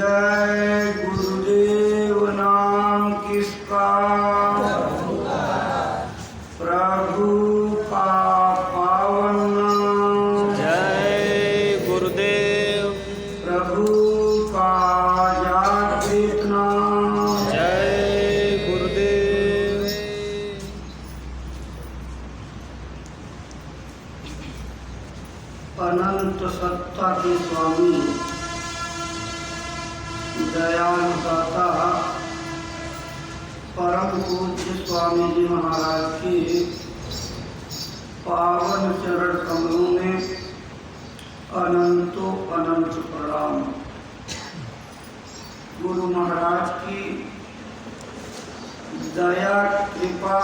जय गुरुदेव नाम किसका, प्रभु का पावन नाम। जय गुरुदेव, प्रभु का जागृत नाम। जय गुरुदेव। अनंत सत्ता के स्वामी दयालुदाता परम पूज्य स्वामी जी महाराज के पावन चरण कमलों में अनंतों अनंत प्रणाम। गुरु महाराज की दया कृपा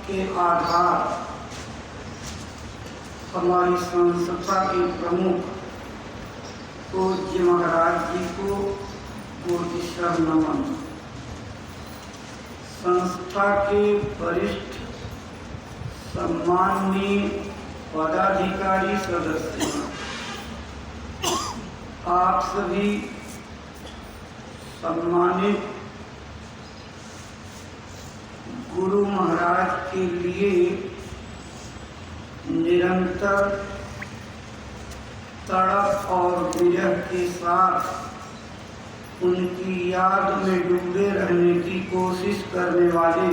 के आधार हमारी संस्था के प्रमुख पूज्य महाराज जी को कोटिशः नमन। संस्था के वरिष्ठ सम्माननीय पदाधिकारी सदस्य, आप सभी सम्मानित गुरु महाराज के लिए निरंतर तड़प और विरह के साथ उनकी याद में डूबे रहने की कोशिश करने वाले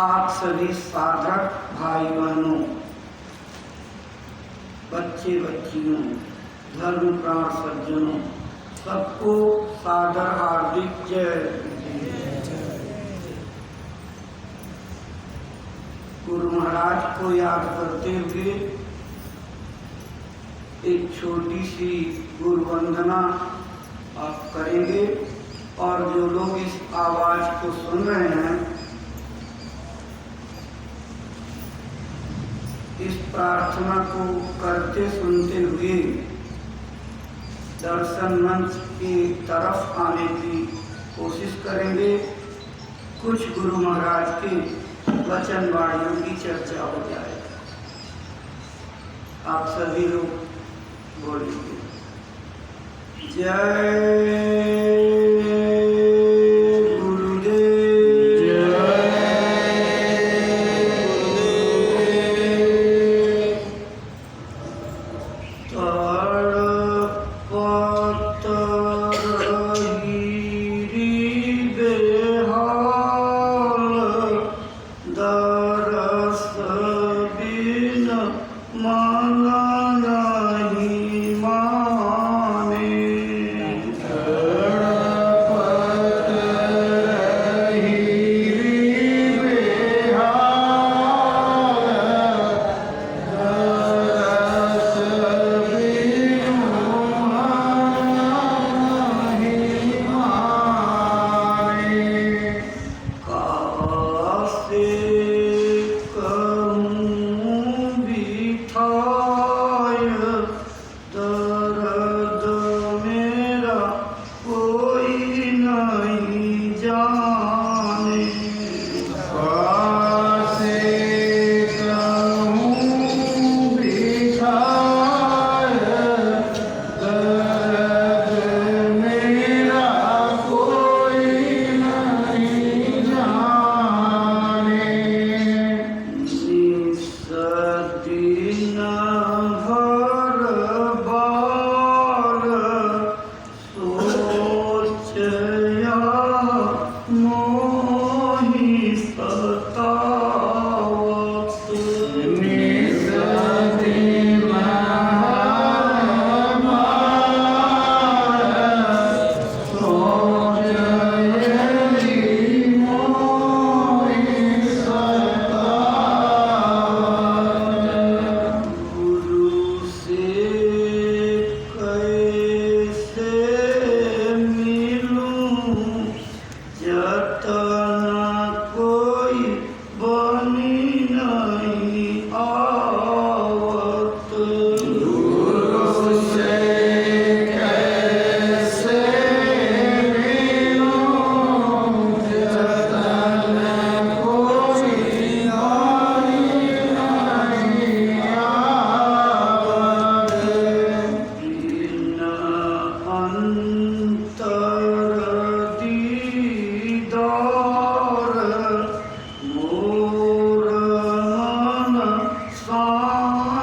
आप सभी साधक भाई बहनों, बच्चे बच्चियों, धर्म प्राण सज्जनों, सबको सादर हार्दिक जय। गुरु महाराज को याद करते हुए एक छोटी सी गुरु वंदना आप करेंगे और जो लोग इस आवाज को सुन रहे हैं इस प्रार्थना को करते सुनते हुए दर्शन मंच की तरफ आने की कोशिश करेंगे। कुछ गुरु महाराज के वचन वाणियों की चर्चा हो जाए। आप सभी लोग बोलिए जय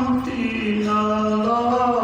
शांति न लावे।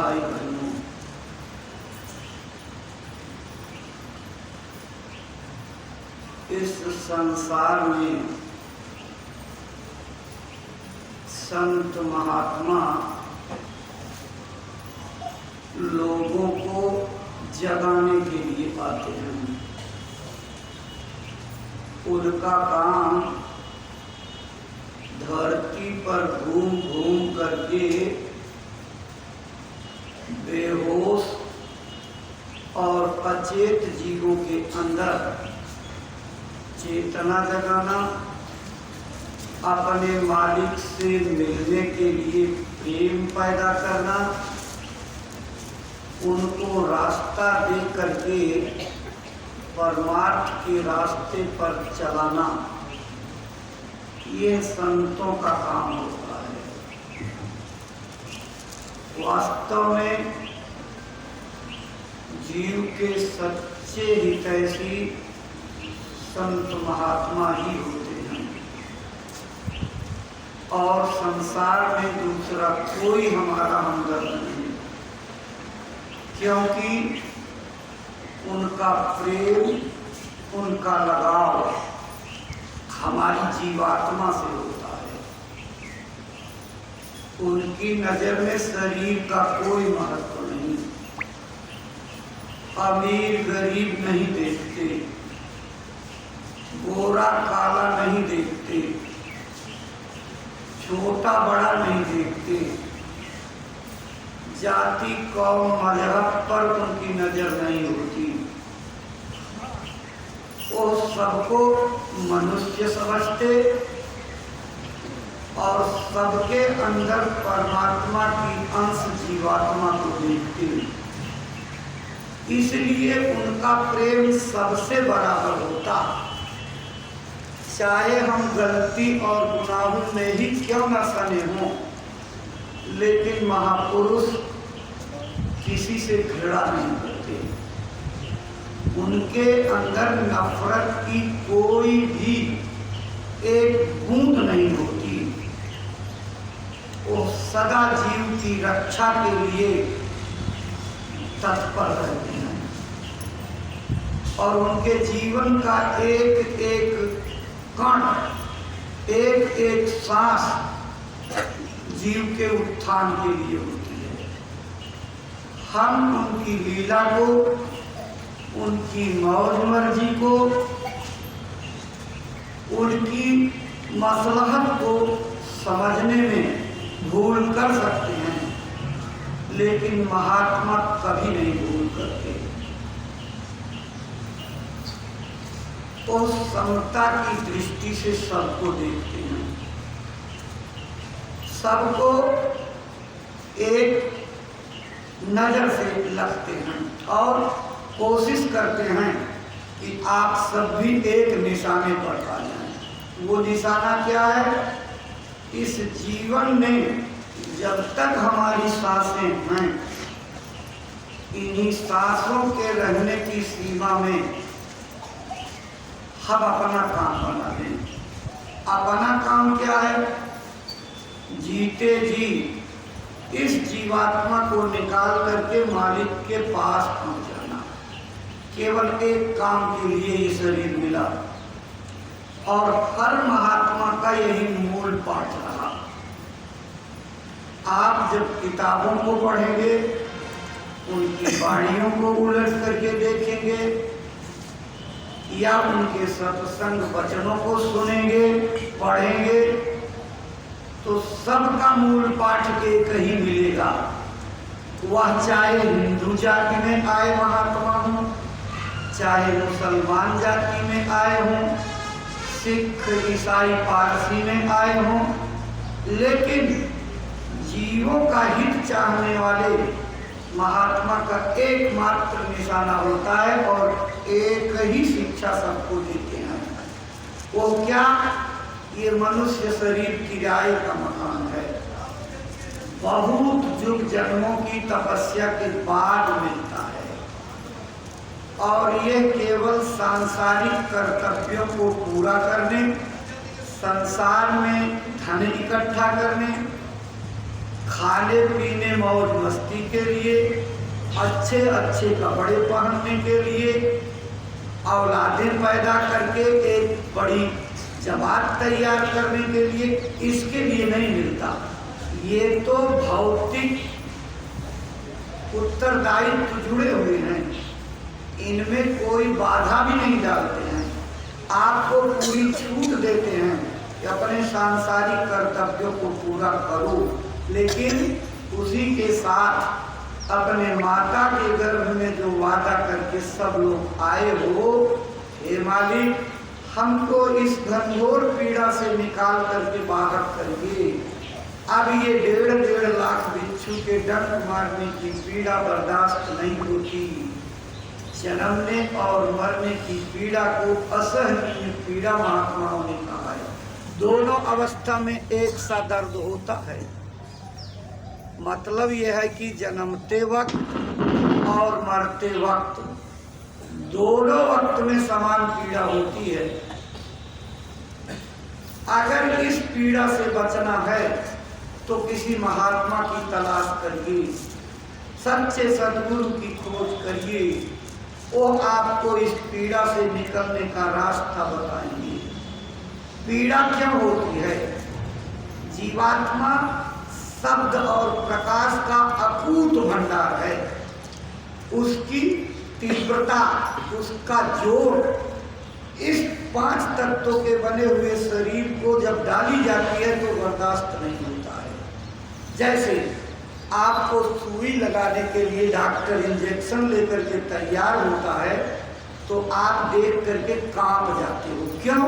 भाई बहनों, इस संसार में संत महात्मा लोगों को जगाने के लिए आते हैं। उनका काम धरती पर घूम घूम करके बेहोश और अचेत जीवों के अंदर चेतना जगाना, अपने मालिक से मिलने के लिए प्रेम पैदा करना, उनको रास्ता दे करके परमार्थ के रास्ते पर चलाना, ये संतों का काम होता है। वास्तव में जीव के सच्चे हितैषी संत महात्मा ही होते हैं और संसार में दूसरा कोई हमारा हमदर्द नहीं, क्योंकि उनका प्रेम, उनका लगाव हमारी जीवात्मा से होता है। उनकी नजर में शरीर का कोई महत्व नहीं, अमीर गरीब नहीं देखते, गोरा काला नहीं देखते, छोटा बड़ा नहीं देखते, जाति कौम मजहब पर उनकी नजर नहीं होती। वो सबको मनुष्य समझते और सबके अंदर परमात्मा की अंश जीवात्मा को देखते। इसलिए उनका प्रेम सबसे बराबर होता, चाहे हम गलती और गुनाहों में ही क्यों न सने हों। लेकिन महापुरुष किसी से घृणा नहीं करते, उनके अंदर नफरत की कोई भी एक बूंद नहीं होती। वो सदा जीव की रक्षा के लिए तत्पर रहते हैं और उनके जीवन का एक एक कण, एक एक सांस जीव के उत्थान के लिए होती है। हम उनकी लीला को, उनकी मौज मर्जी को, उनकी मसलहत को समझने में भूल कर सकते हैं, लेकिन महात्मा कभी नहीं भूल करते। वो समता की दृष्टि से सबको देखते हैं, सबको एक नजर से लगते हैं और कोशिश करते हैं कि आप सब भी एक निशाने पर आ जाएं। वो निशाना क्या है? इस जीवन में जब तक हमारी सांसें हैं, इन्हीं सांसों के रहने की सीमा में हम अपना काम बना दें। अपना काम क्या है? जीते जी इस जीवात्मा को निकाल करके मालिक के पास पहुंच जाना। केवल एक काम के लिए ये शरीर मिला और हर महात्मा का यही मूल पाठ रहा। आप जब किताबों को पढ़ेंगे, उनकी वाणियों को उलट करके देखेंगे या उनके सत्संग वचनों को सुनेंगे, पढ़ेंगे, तो सबका मूल पाठ एक ही मिलेगा। वह चाहे हिंदू जाति में आए महात्मा हों, चाहे मुसलमान जाति में आए हों, सिख ईसाई पारसी में आए हों, लेकिन जीवों का हित चाहने वाले महात्मा का एकमात्र निशाना होता है और एक ही शिक्षा सबको देते हैं। वो क्या? ये मनुष्य शरीर किराए का मकान है, बहुत युग जन्मों की तपस्या के बाद मिलता है और ये केवल सांसारिक कर्तव्यों को पूरा करने, संसार में धन इकट्ठा करने खाने पीने मौज मस्ती के लिए, अच्छे अच्छे कपड़े पहनने के लिए, औलादें पैदा करके एक बड़ी जमात तैयार करने के लिए, इसके लिए नहीं मिलता। ये तो भौतिक उत्तरदायित्व जुड़े हुए हैं, इनमें कोई बाधा भी नहीं डालते हैं, आपको पूरी छूट देते हैं कि अपने सांसारिक कर्तव्यों को पूरा करो, लेकिन उसी के साथ अपने माता के गर्भ में जो वादा करके सब लोग आए हो, हे मालिक हमको इस घनघोर पीड़ा से निकाल करके बाहर करिए। अब ये 1.5 लाख बिच्छू के डंक मारने की पीड़ा बर्दाश्त नहीं होती। जन्मने और मरने की पीड़ा को असहनीय पीड़ा महात्माओं ने कहा है। दोनों अवस्था में एक सा दर्द होता है। मतलब यह है कि जन्मते वक्त और मरते वक्त दोनों वक्त में समान पीड़ा होती है। अगर इस पीड़ा से बचना है तो किसी महात्मा की तलाश करिए, सच्चे सद्गुरु की खोज करिए, वो आपको इस पीड़ा से निकलने का रास्ता बताएंगे। पीड़ा क्यों होती है? जीवात्मा शब्द और प्रकाश का अकूत भंडार है। उसकी तीव्रता, उसका जोर इस 5 तत्वों के बने हुए शरीर को जब डाली जाती है तो बर्दाश्त नहीं होता है। जैसे आपको सुई लगाने के लिए डॉक्टर इंजेक्शन लेकर के तैयार होता है तो आप देख करके कांप जाते हो। क्यों?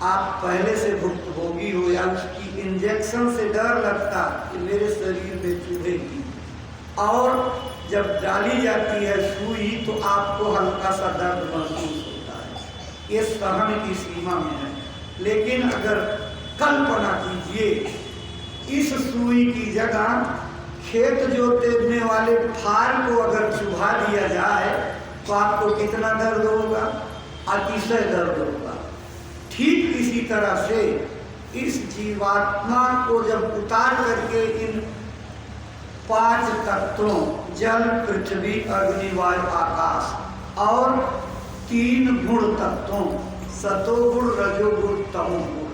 आप पहले से भुक्तभोगी हो या उसकी इंजेक्शन से डर लगता कि मेरे शरीर में चुभेगी, और जब डाली जाती है सुई तो आपको हल्का सा दर्द महसूस होता है। ये सहन की सीमा में है। लेकिन अगर कल्पना कीजिए इस सुई की जगह खेत जोतने वाले फार को अगर चुभा दिया जाए तो आपको कितना दर्द होगा? अतिशय दर्द होगा। ठीक इसी तरह से इस जीवात्मा को जब उतार करके इन 5 तत्वों जल, पृथ्वी, अग्नि, वायु, आकाश और 3 गुण तत्वों सतोगुण, रजोगुण, तमोगुण,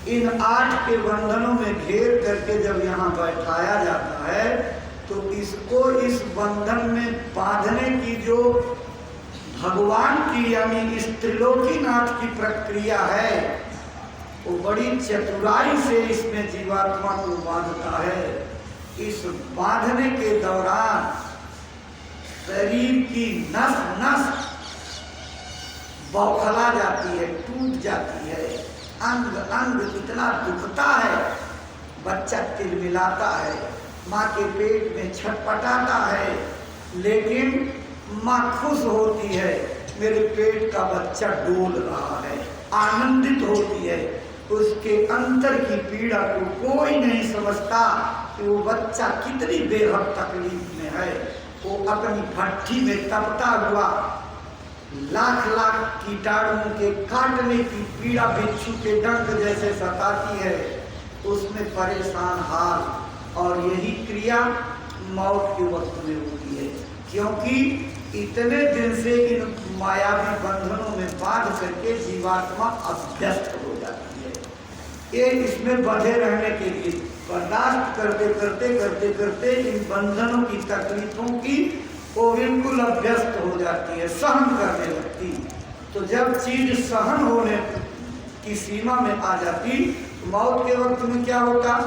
इन 8 के बंधनों में घेर करके जब यहाँ बैठाया जाता है तो इसको इस बंधन में बांधने की जो भगवान की यानी इस त्रिलोकीनाथ की प्रक्रिया है वो बड़ी चतुराई से इसमें जीवात्मा को बांधता है। इस बांधने के दौरान शरीर की नस नस बौखला जाती है, टूट जाती है, अंग अंग इतना दुखता है, बच्चा तिलमिलाता है, माँ के पेट में छटपटाता है, लेकिन माँ खुश होती है, मेरे पेट का बच्चा डोल रहा है, आनंदित होती है। उसके अंतर की पीड़ा को कोई नहीं समझता कि वो बच्चा कितनी बेहद तकलीफ में है। वो अपनी भट्ठी में तपता हुआ लाख लाख कीटाणुओं के काटने की पीड़ा बिच्छू के डंक जैसे सताती है, उसमें परेशान हाल। और यही क्रिया मौत के वक्त में होती है, क्योंकि इतने दिन से इन मायावी बंधनों में बांध करके जीवात्मा अभ्यस्त हो जाती है। ये इसमें बंधे रहने के लिए बर्दाश्त करते करते करते करते इन बंधनों की तकलीफों की वो बिल्कुल अभ्यस्त हो जाती है, सहन करने लगती। तो जब चीज सहन होने की सीमा में आ जाती तो मौत के वक्त में क्या होता?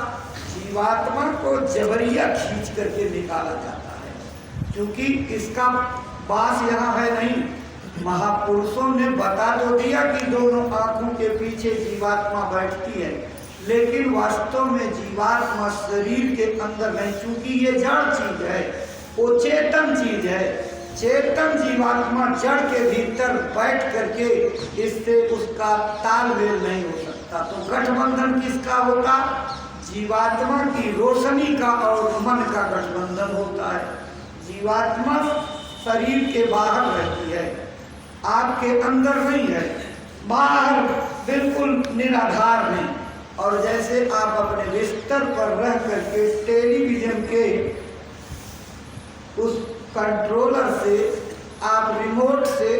जीवात्मा को जबरिया खींच करके निकाला जाता है, क्योंकि इसका बास यहाँ है नहीं। महापुरुषों ने बता तो दिया कि दोनों आंखों के पीछे जीवात्मा बैठती है, लेकिन वास्तव में जीवात्मा शरीर के अंदर नहीं, क्योंकि ये जड़ चीज है, वो चेतन चीज है। चेतन जीवात्मा जड़ के भीतर बैठ करके इससे उसका तालमेल नहीं हो सकता। तो गठबंधन किसका होगा? जीवात्मा की रोशनी का और मन का गठबंधन होता है। जीवात्मा शरीर के बाहर रहती है, आपके अंदर नहीं है, बाहर बिल्कुल निराधार में। और जैसे आप अपने बिस्तर पर रह करके टेलीविजन के उस कंट्रोलर से, आप रिमोट से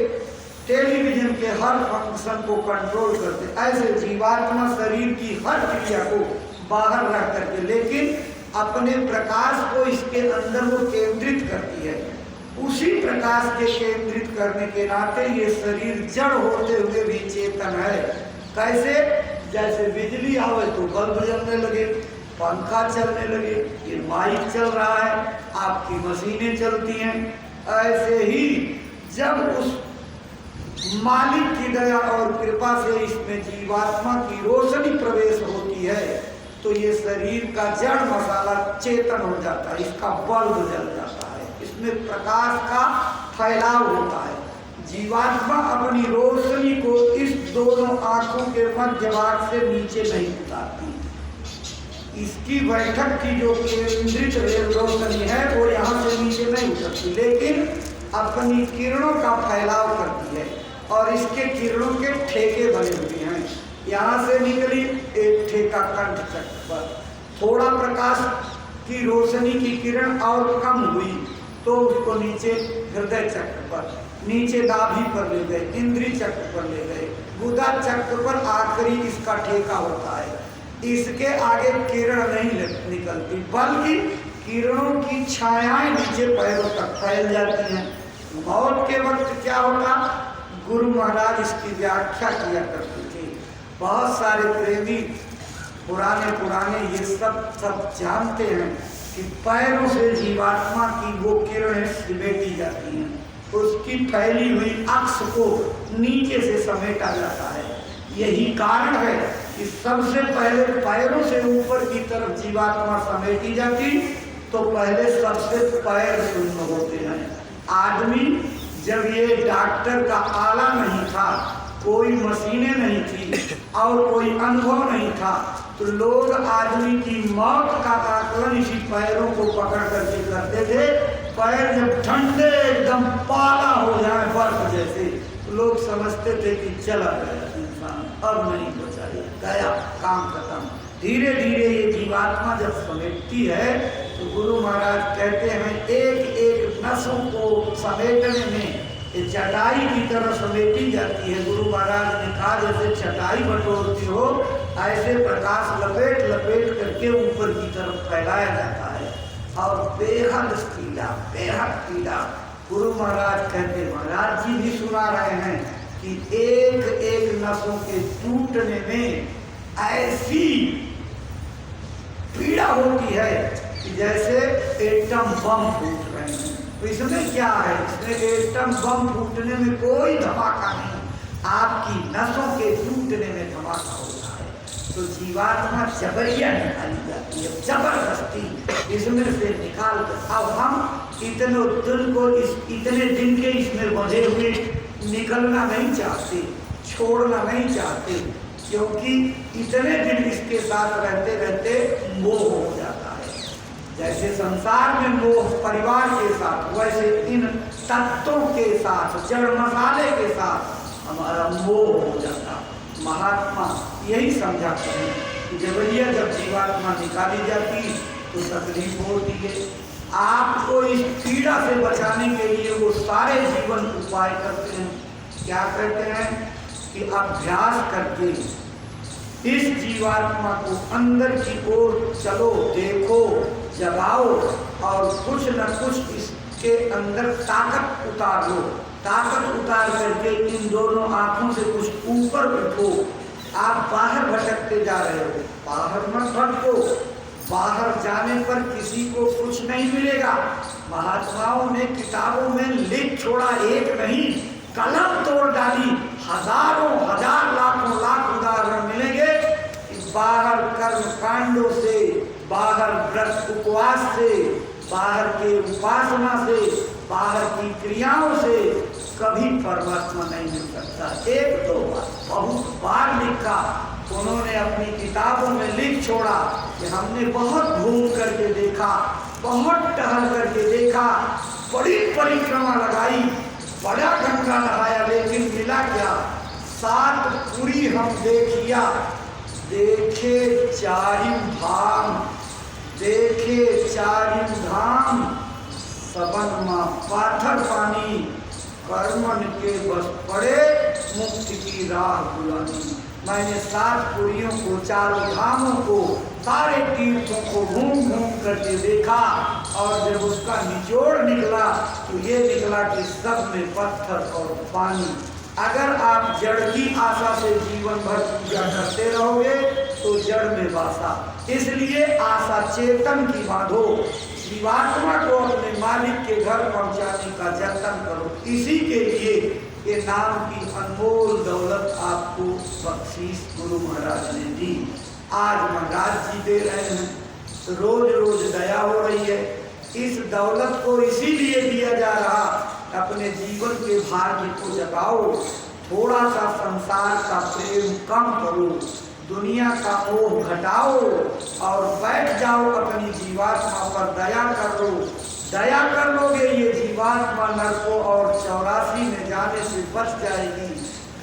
टेलीविजन के हर फंक्शन को कंट्रोल करते, ऐसे जीवात्मा शरीर की हर क्रिया को बाहर रह करके लेकिन अपने प्रकाश को इसके अंदर वो केंद्रित करती है। उसी प्रकाश के केंद्रित करने के नाते ये शरीर जड़ होते हुए भी चेतन है। कैसे? जैसे बिजली आवे तो बल्ब जलने लगे, पंखा चलने लगे, ये माइक चल रहा है, आपकी मशीनें चलती हैं। ऐसे ही जब उस मालिक की दया और कृपा से इसमें जीवात्मा की रोशनी प्रवेश होती है तो ये शरीर का जड़ मसाला चेतन हो जाता है, इसका बल्ब जल जाता है, इसमें प्रकाश का फैलाव होता है। जीवात्मा अपनी रोशनी को इस दोनों आंखों के मध्य भाग से नीचे नहीं उतारती। इसकी बैठक की जो केंद्रित रोशनी है वो यहाँ से नीचे नहीं उतरती, लेकिन अपनी किरणों का फैलाव करती है और इसके किरणों के ठेके बने हुए हैं। यहाँ से निकली एक ठेका कंठ चक्र पर, थोड़ा प्रकाश की रोशनी की किरण और कम हुई तो उसको नीचे हृदय चक्र पर, नीचे नाभि पर ले गए, इंद्री चक्र पर ले गए, गुदा चक्र पर आखिरी इसका ठेका होता है। इसके आगे किरण नहीं निकलती, बल्कि किरणों की छायाएं नीचे पैरों तक फैल जाती हैं। मौत के वक्त क्या होगा? गुरु महाराज इसकी व्याख्या किया करते थे। बहुत सारे प्रेमी पुराने ये सब जानते हैं कि पैरों से जीवात्मा की वो किरणें समेटी जाती हैं, उसकी फैली हुई अक्ष को नीचे से समेटा जाता है। यही कारण है कि सबसे पहले पैरों से ऊपर की तरफ जीवात्मा समेटी जाती तो पहले सबसे पैर शून्य होते हैं। आदमी जब ये डॉक्टर का आला नहीं था, कोई मशीनें नहीं थी और कोई अनुभव नहीं था, तो लोग आदमी की मौत का आकलन इसी पैरों को पकड़ करके करते थे। पैर जब ठंडे एकदम पाला हो जाए बर्फ जैसे, तो लोग समझते थे कि चला गया इंसान, अब नहीं बचा, गया, काम खत्म। धीरे धीरे ये जीवात्मा जब समेटती है तो गुरु महाराज कहते हैं एक एक नसों को समेटने में ये चटाई की तरह समेटी जाती है। गुरु महाराज ने कहा जैसे चटाई बटोरती हो ऐसे प्रकाश लपेट लपेट करके ऊपर की तरफ फैलाया जाता है और बेहद पीड़ा गुरु महाराज कहते, महाराज जी भी सुना रहे हैं कि एक एक नसों के टूटने में ऐसी पीड़ा होती है कि जैसे एटम बम फूट रहे हैं। तो इसमें क्या है? इसमें एटम बम फूटने में कोई धमाका नहीं, आपकी नसों के टूटने में धमाका होता है। तो जीवात्मा जबरिया निकाली जाती है, जबरदस्ती इसमें से निकाल कर। अब हम इतने दिन के इसमें बंधे हुए निकलना नहीं चाहते, छोड़ना नहीं चाहते, क्योंकि इतने दिन इसके साथ रहते रहते मोह हो जाता है। जैसे संसार में मोह परिवार के साथ, वैसे इन तत्वों के साथ, जड़ मसाले के साथ हमारा मोह हो जाता। महात्मा यही समझाते हैं कि जबरिया जब जीवात्मा निकाली जाती तो तकलीफ होती है। आपको इस पीड़ा से बचाने के लिए वो सारे जीवन उपाय करते हैं। क्या करते हैं कि अभ्यास करके इस जीवात्मा को अंदर की ओर चलो, देखो, जगाओ और कुछ न कुछ इसके अंदर ताकत उतार लो। ताकत उतार करके इन दोनों आंखों से कुछ ऊपर उठो। आप बाहर भटकते जा रहे हो, बाहर मत भटको। बाहर जाने पर किसी को कुछ नहीं मिलेगा। महात्माओं ने किताबों में लिख छोड़ा, एक नहीं कलम तोड़ डाली। हजारों हजार लाखों लाख उदाहरण मिलेंगे कि बाहर कर्म कांडों से, बाहर व्रत उपवास से, बाहर के उपासना से, बाहर की क्रियाओं से कभी परमात्मा नहीं मिल सकता। एक दो बार, बहुत बार लिखा उन्होंने, अपनी किताबों में लिख छोड़ा कि हमने बहुत घूम करके देखा, बहुत टहल करके देखा, बड़ी परिक्रमा लगाई, बड़ा गंगा नहाया, लेकिन मिला क्या? 7 पुरी हम देखे चारिम धाम, देखे चारिम धाम, सबन माँ पाथर पानी, कर्मन के बस पड़े मुक्ति की राह बुलानी। मैंने 7 पुरियों को, 4 धामों को, सारे तीर्थों को घूम घूम करके देखा और जब उसका निचोड़ निकला तो ये निकला कि सब में पत्थर और पानी। अगर आप जड़ की आशा से जीवन भर पूजा करते रहोगे तो जड़ में वासा, इसलिए आशा चेतन की बांधो, जीवात्मा को अपने मालिक के घर पहुंचाने का जतन करो। इसी के लिए ये नाम की अनमोल दौलत आपको बख्शीश गुरु महाराज ने दी। आज महाराज जी दे रहे हैं, रोज रोज दया हो रही है। इस दौलत को इसीलिए दिया जा रहा, अपने जीवन के भाग्य को जगाओ, थोड़ा सा संसार का प्रेम कम करो, दुनिया का मोह घटाओ और बैठ जाओ अपनी जीवात्मा पर दया कर लो। दया कर लोगे ये जीवात्मा नरकों और 84 में जाने से बच जाएगी,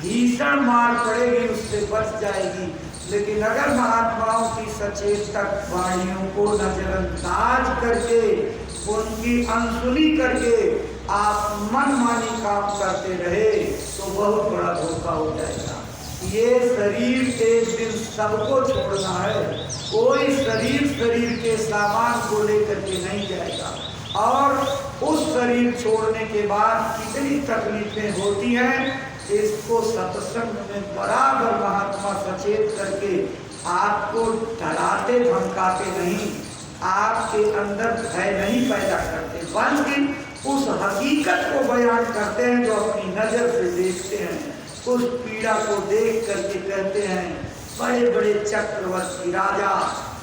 भीषण मार पड़ेगी उससे बच जाएगी। लेकिन अगर महात्माओं की सचेतक वाणियों को नजरअंदाज करके, उनकी अनसुनी करके आप मनमानी काम करते रहे तो बहुत बड़ा धोखा हो जाएगा। ये शरीर एक दिन सबको छोड़ना है, कोई शरीर के सामान को लेकर के नहीं जाएगा। और उस शरीर छोड़ने के बाद कितनी तकलीफें होती हैं, इसको सत्संग में बराबर महात्मा सचेत करके आपको डराते धमकाते नहीं, आपके अंदर भय नहीं पैदा करते, बल्कि उस हकीकत को बयान करते हैं जो अपनी नजर से देखते हैं। उस पीड़ा को देख करके कहते हैं, बड़े बड़े चक्रवर्ती राजा,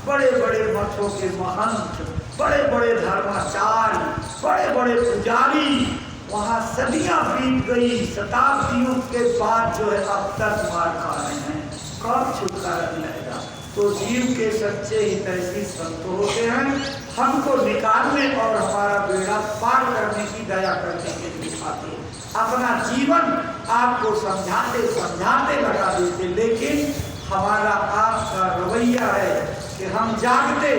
बड़े बड़े मठों के महंत, बड़े बड़े धर्माचार्य, बड़े बड़े पुजारी, वहाँ सदियां बीत गई, शताब्दियों के बाद जो है अब तक मार खा रहे हैं, कब छुटकारा मिलेगा? तो जीव के सच्चे हितैषी संत होते हैं, हमको निकालने और हमारा बेड़ा पार करने की दया करने के लिए आते हैं। अपना जीवन आपको समझाते समझाते लगा देते, लेकिन हमारा आपका रवैया है कि हम जागते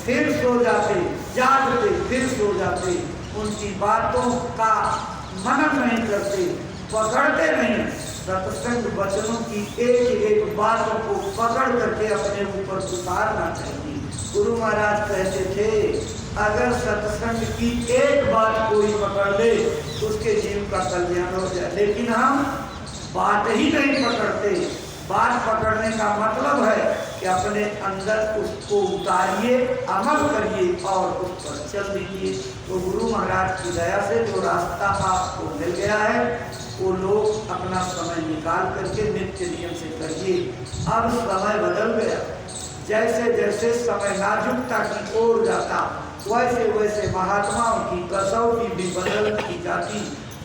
फिर सो जाते, जागते फिर सो जाते, उनकी बातों का मनन नहीं करते, पकड़ते नहीं। सत्संग वचनों की एक एक बातों को पकड़ करके अपने ऊपर उतारना चाहिए। गुरु महाराज कहते थे, अगर सत्संग की एक बात कोई पकड़ ले उसके जीव का कल्याण हो जाए, लेकिन हम बात ही नहीं पकड़ते। बात पकड़ने का मतलब है कि अपने अंदर उसको उतारिए, अमल करिए और उस पर चल दीजिए। तो गुरु महाराज की दया से जो रास्ता आपको मिल गया है वो लोग अपना समय निकाल करके नित्य नियम से करिए। अब समय बदल गया, जैसे जैसे समय नाजुकता की ओर जाता वैसे वैसे महात्माओं की कसौटी भी बदलती जाती।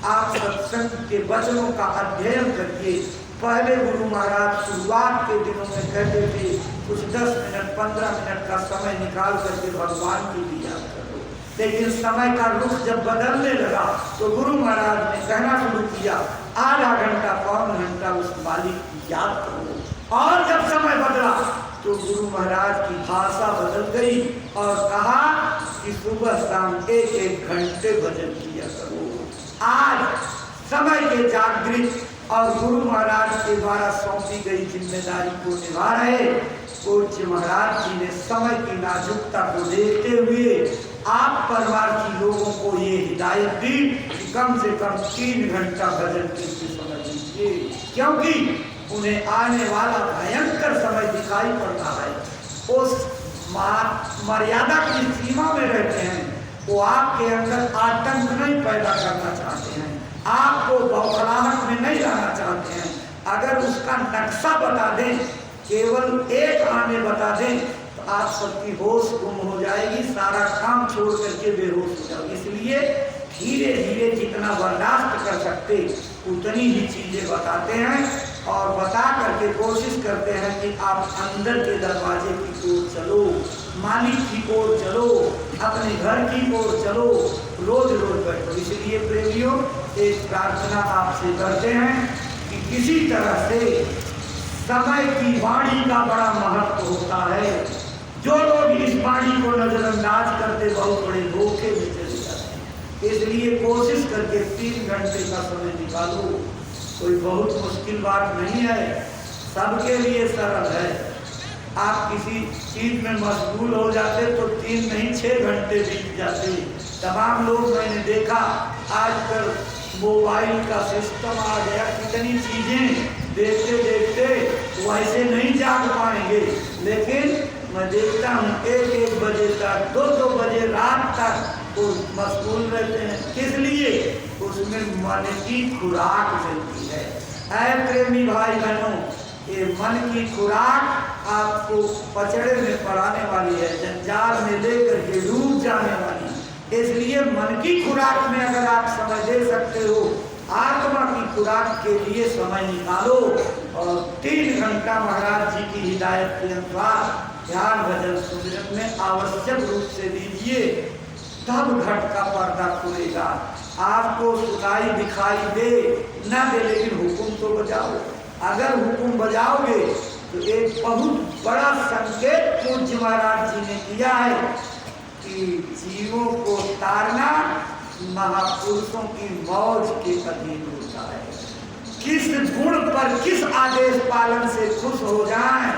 आप सत्संग के वचनों का अध्ययन करिए। पहले गुरु महाराज शुरुआत के दिनों में कहते थे कुछ 10 मिनट 15 मिनट का समय निकाल करके भगवान की भी याद करो, लेकिन समय का रुख जब बदलने लगा तो गुरु महाराज ने कहना शुरू किया, आधा घंटा पौन घंटा उस मालिक की याद करो। और जब समय बदला तो गुरु महाराज की भाषा बदल गई और कहा कि सुबह शाम 1-1 घंटे भजन किया करो। आज समय के जागृत और गुरु महाराज के द्वारा सौंपी गई जिम्मेदारी को निभा रहे पूज्य महाराज जी ने समय की नाजुकता को देखते हुए आप परिवार की लोगों को ये हिदायत दी कि कम से कम 3 घंटा भजन कीर्तन समय दीजिए, क्योंकि उन्हें आने वाला भयंकर समय दिखाई पड़ता है। उस मर्यादा की सीमा में रहते हैं, वो आपके अंदर आतंक नहीं पैदा करना चाहते हैं, आपको बौखलाहट में नहीं लाना चाहते हैं। अगर उसका नक्शा बता दें, केवल एक आने बता दें तो आप सबकी होश गुम हो जाएगी, सारा काम छोड़ करके बेहोश हो जाओगे। इसलिए धीरे धीरे जितना बर्दाश्त कर सकते उतनी ही चीजें बताते हैं और बता करके कोशिश करते हैं कि आप अंदर के दरवाजे की ओर चलो, मालिक की ओर चलो, अपने घर की ओर चलो, रोज रोज बैठो। इसलिए प्रेमियों एक प्रार्थना आपसे करते हैं कि किसी तरह से समय की वाणी का बड़ा महत्व होता है। जो लोग इस वाणी को नजरअंदाज करते बहुत बड़े धोखे में चले जाते हैं। इसलिए कोशिश करके 3 घंटे का समय निकालो। कोई बहुत मुश्किल बात नहीं है, सबके लिए सरल है। आप किसी चीज में मशगूल हो जाते तो 3 नहीं 6 घंटे बीत जाते। तमाम लोग मैंने देखा आजकल मोबाइल का सिस्टम आ गया, कितनी चीजें देखते देखते वैसे नहीं जाग पाएंगे, लेकिन मैं देखता हूँ 1-1 बजे तक 2-2 बजे रात तक वो मशगूल रहते हैं। किस लिए? उसमें मन की खुराक मिलती है। ऐ प्रेमी भाई बहनों, ये मन की खुराक आपको पचड़े में पड़ाने वाली है, जंजाल में लेकर के डूब जाने वाली है। इसलिए मन की खुराक में अगर आप समय दे सकते हो, आत्मा की खुराक के लिए समय निकालो और 3 घंटा महाराज जी की हिदायत के अनुसार ध्यान भजन सुमिरन में आवश्यक रूप से दीजिए, तब घट का पर्दा खुलेगा। आपको सुनाई दिखाई दे न दे, लेकिन हुक्म तो बजाओ। अगर हुक्म बजाओगे तो एक बहुत बड़ा संकेत पूज्य महाराज जी ने किया है कि जीवों को तारना महापुरुषों की मौज के अधीन होता है। किस गुण पर किस आदेश पालन से खुश हो जाएं,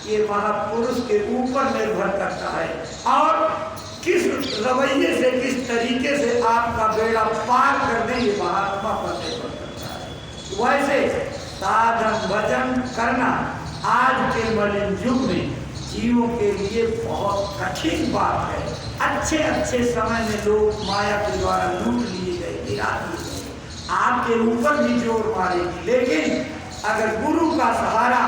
ये महापुरुष के ऊपर निर्भर करता है, और किस रवैये से किस तरीके से आपका बेड़ा पार कर दें, ये महात्मा पर निर्भर करता है। वैसे साधन भजन करना आज के मलिन युग में जीवों के लिए बहुत कठिन बात है। अच्छे समय में लोग माया के द्वारा लूट लिए गए, गिरा दिए गए, आपके ऊपर भी जोर मारेगी। लेकिन अगर गुरु का सहारा,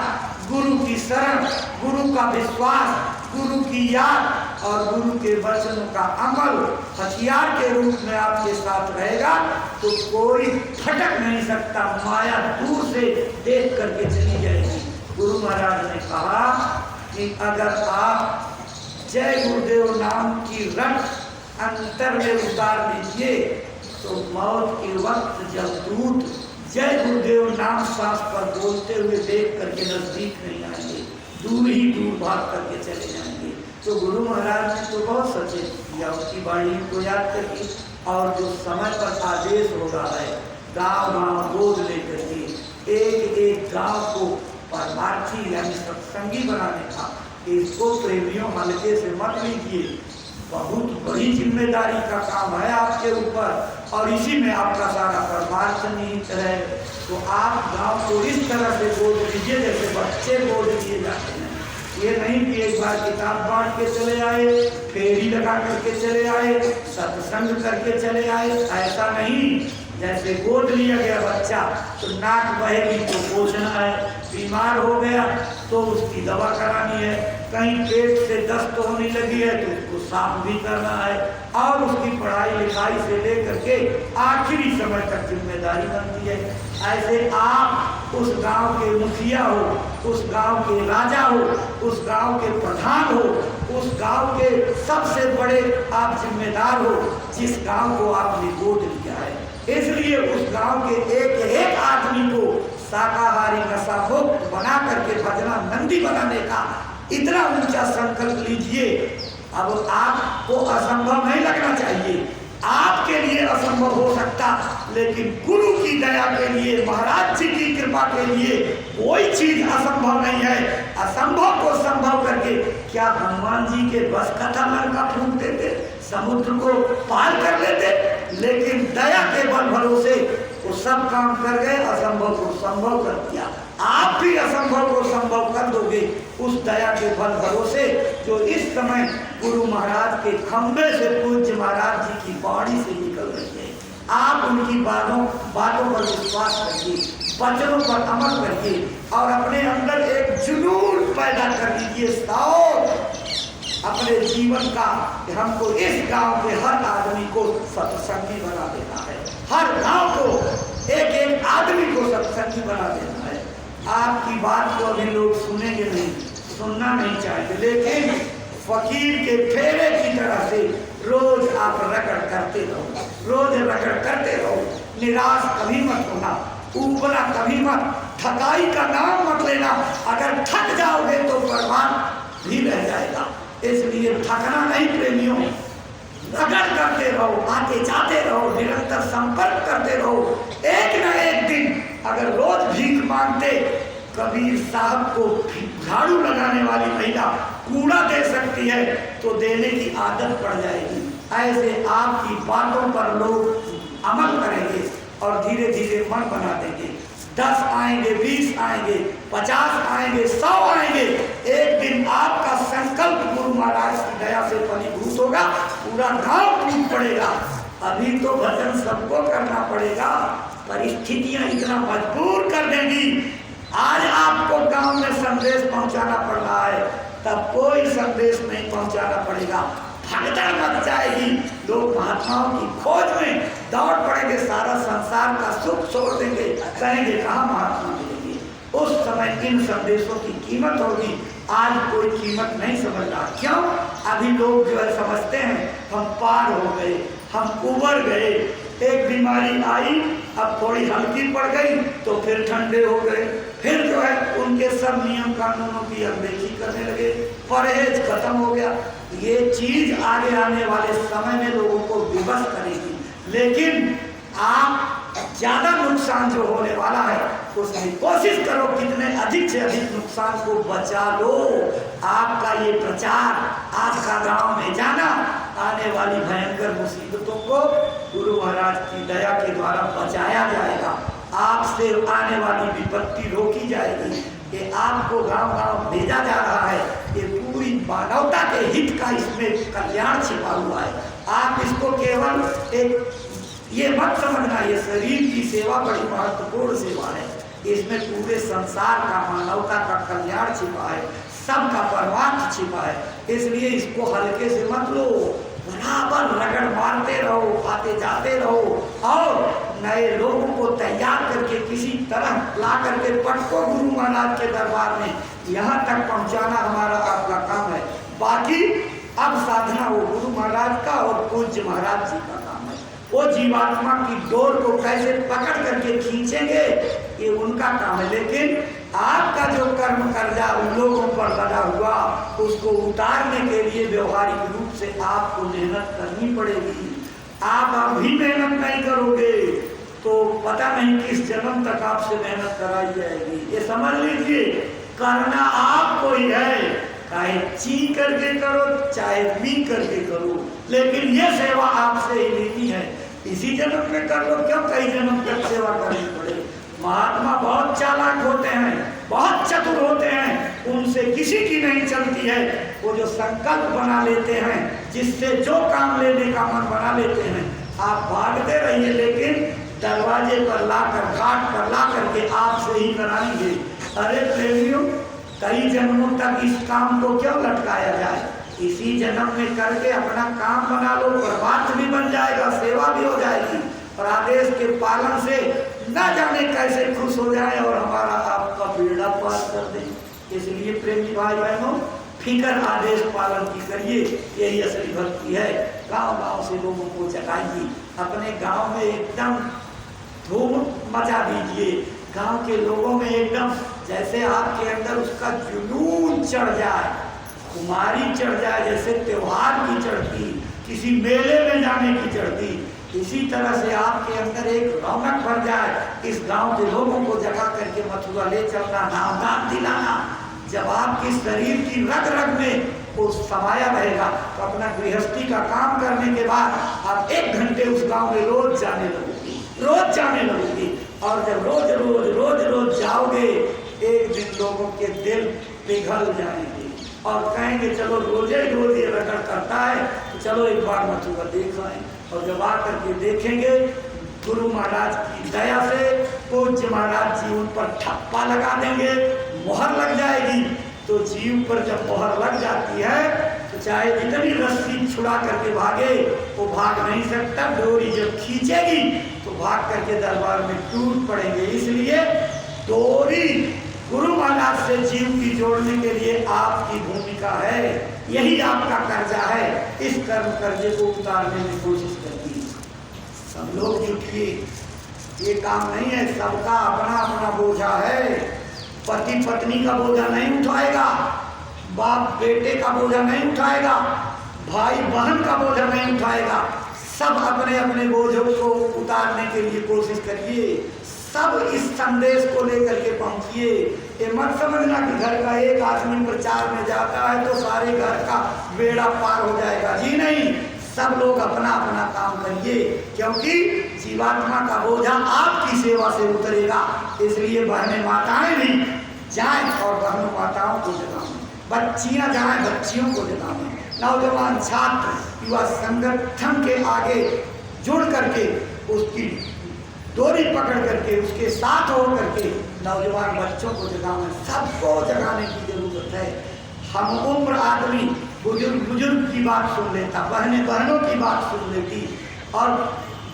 गुरु की शरण, गुरु का विश्वास, गुरु की याद और गुरु के वचनों का अमल हथियार के रूप में आपके साथ रहेगा तो कोई फटक नहीं सकता। माया दूर से देख करके चली जाएगी। गुरु महाराज ने कहा कि अगर आप जय गुरुदेव नाम की रट अंतर में उतार लीजिए तो मौत के वक्त जब दूत जय गुरुदेव नाम सांस पर बोलते हुए देख करके नजदीक नहीं आएंगे, दूर ही दूर भाग करके चले जाएंगे। तो गुरु महाराज ने तो बहुत सचेत किया, उसकी वाणी को याद करके, और जो समय पर आदेश हो रहा है गाँव गोद लेकर के एक गाँव को परमार्थी यानी सत्संगी बनाने का, इसको प्रेमियों हल्के से मत लीजिए। बहुत बड़ी जिम्मेदारी का काम है आपके ऊपर और इसी में आपका सारा परमार्थ निहित है। तो आप गांव को इस तरह से गोद लीजिए जैसे बच्चे गोद लिए जाते हैं। ये नहीं कि एक बार किताब बांट के चले आए, फेरी लगा करके चले आए, सत्संग करके चले आए, ऐसा नहीं। जैसे गोद लिया गया बच्चा तो नाक बहेगी तो पोछना है, बीमार हो गया तो उसकी दवा करानी है, कहीं पेट से दस्त होने लगी है तो उसको साफ भी करना है, और उसकी पढ़ाई लिखाई से लेकर के आखिरी समय तक जिम्मेदारी बनती है। ऐसे आप उस गांव के मुखिया हो, उस गांव के राजा हो, उस गांव के प्रधान हो, उस गांव के सबसे बड़े आप जिम्मेदार हो जिस गांव को आपने गोद लिया है। इसलिए उस गांव के एक आदमी को शाकाहारी नशा मुक्त बना करके भजना नंदी बनाने का इतना ऊंचा संकल्प लीजिए। अब आपको असंभव नहीं लगना चाहिए, आपके लिए असंभव हो सकता, लेकिन गुरु की दया के लिए, महाराज जी की कृपा के लिए कोई चीज असंभव नहीं है। असंभव को संभव करके क्या हनुमान जी के बस का था लंका फूंक देते, समुद्र को पार कर लेते, लेकिन दया के बल भरोसे वो सब काम कर गए, असंभव को संभव कर दिया। आप भी असंभव को संभव कर दोगे उस दया के बल भरोसे जो इस समय गुरु महाराज के खंबे से पूज्य महाराज जी की वाणी से निकल रही है। आप उनकी बातों पर विश्वास करिए, वचनों पर अमल करिए और अपने अंदर एक जुनून पैदा कर लीजिए शौक अपने जीवन का कि हमको इस गांव के हर आदमी को सत्संगी बना देना है, हर गांव को एक आदमी को सत्संगी बना देना है। आपकी बात को अभी लोग सुनेंगे नहीं, सुनना नहीं चाहेंगे, लेकिन फकीर के फेरे की तरह से रोज आप रगड़ करते रहो, रोज रगड़ करते रहो। निराश कभी मत होना, ऊबरा कभी मत, थकाई का नाम मत लेना। अगर थक जाओगे तो बर्बाद भी रह जाएगा। इसलिए थकना नहीं प्रेमियों, रगड़ करते रहो, आते जाते रहो, निरंतर संपर्क करते रहो। एक न एक दिन अगर रोज भीख मांगते, कबीर साहब को झाड़ू लगाने वाली महिला कूड़ा दे सकती है तो देने की आदत पड़ जाएगी। ऐसे आपकी बातों पर लोग अमल करेंगे और धीरे धीरे मन बना देंगे। 10 आएंगे, 20 आएंगे, 50 आएंगे, 100 आएंगे। एक दिन आपका संकल्प गुरु महाराज की दया से फलीभूत होगा, पूरा गांव टूट पड़ेगा। अभी तो भजन सबको करना पड़ेगा, परिस्थितियां इतना मजबूर कर देंगी। आज आपको गांव में संदेश पहुंचाना पड़ रहा है, तब कोई संदेश नहीं पहुंचाना पड़ेगा। भगदड़ मच जाएगी, लोग महात्माओं की खोज में दौड़ पड़ेंगे, सारा संसार का सुख छोड़ देंगे, कहेंगे कहाँ महात्मा मिलेंगे। उस समय इन संदेशों की कीमत होगी। आज कोई कीमत नहीं समझ रहा। क्यों? अभी लोग जो है समझते हैं हम पार हो गए, हम उबर गए। एक बीमारी आई, अब थोड़ी हल्की पड़ गई तो फिर ठंडे हो गए, फिर जो है उनके सब नियम कानूनों की अनदेखी करने लगे, परहेज खत्म हो गया। ये चीज आगे आने वाले समय में लोगों को विवश करेगी। लेकिन आप ज्यादा नुकसान जो होने वाला है उसमें कोशिश करो कितने अधिक से अधिक नुकसान को बचा लो। आपका ये प्रचार, आपका गांव में जाना आने वाली भयंकर मुसीबतों को गुरु महाराज की दया के द्वारा बचाया जाएगा। आपसे आने वाली विपत्ति रोकी जाएगी। ये आपको गांव गांव भेजा जा रहा है, ये पूरी मानवता के हित का इसमें कल्याण छिपा हुआ है। आप इसको केवल एक ये मत समझना, ये शरीर की सेवा बड़ी महत्वपूर्ण सेवा है। इसमें पूरे संसार का, मानवता का कल्याण छिपा है, सबका परमार्थ छिपा है। इसलिए इसको हल्के से मत लो, बराबर रगड़ मारते रहो, आते जाते रहो और नए लोगों को तैयार करके किसी तरह ला करके पटको गुरु महाराज के दरबार में। यहाँ तक पहुँचाना हमारा आपका काम है। बाकी अब साधना वो गुरु महाराज का और पूज्य महाराज जी का काम है। वो जीवात्मा की डोर को कैसे पकड़ करके खींचेंगे ये उनका काम है। लेकिन आपका जो कर्म कर्जा उन लोगों पर लगा हुआ, उसको उतारने के लिए व्यवहारिक रूप से आपको मेहनत करनी पड़ेगी। आप अभी मेहनत नहीं करोगे तो पता नहीं किस जन्म तक आपसे मेहनत कराई जाएगी। ये समझ लीजिए, करना आपको ही है, चाहे ची करके करो चाहे पी करके करो, लेकिन ये सेवा आपसे ही लेनी है। इसी जन्म में कर लो, क्यों कई जन्म तक सेवा करनी पड़े। महात्मा बहुत चालाक होते हैं, बहुत चतुर होते हैं, उनसे किसी की नहीं चलती है। वो जो संकल्प बना लेते हैं, जिससे जो काम लेने का मन बना लेते हैं, आप भागते रहिए, लेकिन दरवाजे पर लाकर, घाट पर ला करके आपसे ही कराएंगे। अरे प्रेमियों, कई जन्मों तक इस काम को क्यों लटकाया जाए? इसी जन्म में करके अपना काम बना लो, परमार्थ भी बन जाएगा, सेवा भी हो जाएगी और आदेश के पालन से न जाने कैसे खुश हो जाए और हमारा आपका बेड़ा पार कर दे। इसलिए प्रेमी भाई बहनों, फिकर आदेश पालन की करिए, यही असली भक्ति है। गांव गांव से लोगों को जगाइए, अपने गांव में एकदम धूम मचा दीजिए। गांव के लोगों में एकदम जैसे आपके अंदर उसका जुनून चढ़ जाए, खुमारी चढ़ जाए, जैसे त्योहार की चढ़ती, किसी मेले में जाने की चढ़ती, इसी तरह से आपके अंदर एक रौनक भर जाए। इस गांव के लोगों को जगा करके मथुरा ले चलना, नाम दान दिलाना। जब आपके शरीर की रग रग में वो समाया रहेगा तो अपना गृहस्थी का काम करने के बाद आप 1 घंटे उस गांव में रोज जाने लगोगी, रोज जाने लगोगी। और जब रोज रोज रोज रोज जाओगे, एक दिन लोगों के दिल पिघल जाएंगे और कहेंगे चलो रोजे रोज ये रगड़ करता है तो चलो एक बार मथुरा देख आए। और जब आकर के देखेंगे, गुरु महाराज की दया से पूज्य महाराज जी उन पर ठप्पा लगा देंगे, मोहर लग जाएगी। तो जीव पर जब मोहर लग जाती है तो चाहे जितनी रस्सी छुड़ा करके भागे वो भाग नहीं सकता। डोरी जब खींचेगी तो भाग करके दरबार में टूट पड़ेंगे। इसलिए डोरी गुरु महाराज से जीव की जोड़ने के लिए आपकी भूमिका है, यही आपका कर्जा है। इस कर्म कर्जे को उतारने में कोशिश करिए। सब लोग जुटिए, ये काम नहीं है। सबका अपना अपना बोझा है। पति पत्नी का बोझा नहीं उठाएगा, बाप बेटे का बोझा नहीं उठाएगा, भाई बहन का बोझा नहीं उठाएगा। सब अपने अपने बोझों को उतारने के लिए कोशिश करिए। सब इस संदेश को लेकर के पहुंचिए। ये मत समझना कि घर का एक आदमी प्रचार में जाता है तो सारे घर का बेड़ा पार हो जाएगा। जी नहीं, सब लोग अपना अपना काम करिए, क्योंकि जीवात्मा का बोझा आपकी सेवा से उतरेगा। इसलिए बहनें माताएं भी जाएं और बहनों माताओं को जगाएं, बच्चियां जाएं बच्चियों को जगाएं, नौजवान छात्र युवा संगठन के आगे जुड़ करके उसकी डोरी पकड़ करके उसके साथ हो करके नौजवान बच्चों को जगाना, सबको जगाने की जरूरत है। हम उम्र आदमी बुजुर्ग की बात सुन लेता, बहनें बहनों की बात सुन लेती और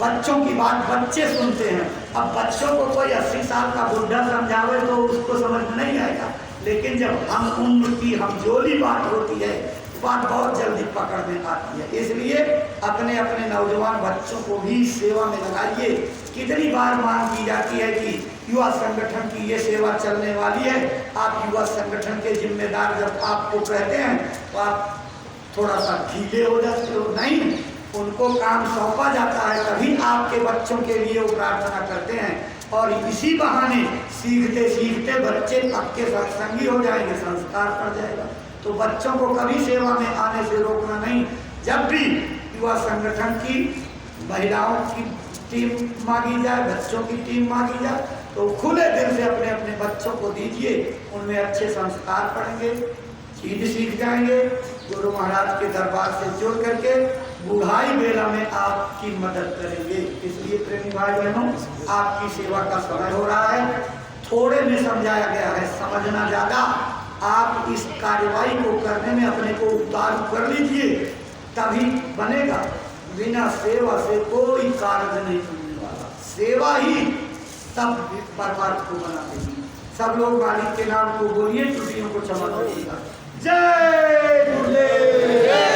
बच्चों की बात बच्चे सुनते हैं। अब बच्चों को कोई 80 साल का बुढ़ा समझावे तो उसको समझ में नहीं आएगा, लेकिन जब हम उम्र की हमजोली बात होती है बात बहुत जल्दी पकड़ में आती है। इसलिए अपने अपने नौजवान बच्चों को भी सेवा में लगाइए। कितनी बार मांग की जाती है कि युवा संगठन की ये सेवा चलने वाली है, आप युवा संगठन के जिम्मेदार जब आपको कहते हैं तो आप थोड़ा सा ढीले हो जाते हो। नहीं, उनको काम सौंपा जाता है, तभी आपके बच्चों के लिए वो प्रार्थना करते हैं और इसी बहाने सीखते सीखते बच्चे पक्के सत्संगी हो जाएंगे, संस्कार पड़ जाएगा। तो बच्चों को कभी सेवा में आने से रोकना नहीं। जब भी युवा संगठन की महिलाओं की टीम मांगी जाए, बच्चों की टीम मांगी जाए, तो खुले दिल से अपने अपने बच्चों को दीजिए। उनमें अच्छे संस्कार पड़ेंगे, चीज सीख जाएंगे, गुरु महाराज के दरबार से जुड़ करके बुढ़ाई बेला में आपकी मदद करेंगे। इसलिए प्रेमी भाई बहनों, आपकी सेवा का समय हो रहा है। थोड़े में समझाया गया है, समझना ज्यादा। आप इस कार्यवाही को करने में अपने को उतारू कर लीजिए, तभी बनेगा। बिना सेवा से कोई कार्य नहीं बनने वाला। सेवा ही सब परमार्थ को बना देगी। सब लोग मालिक के नाम को बोलिए, त्रुटियों को क्षमा करिएगा। जय गुरुदेव।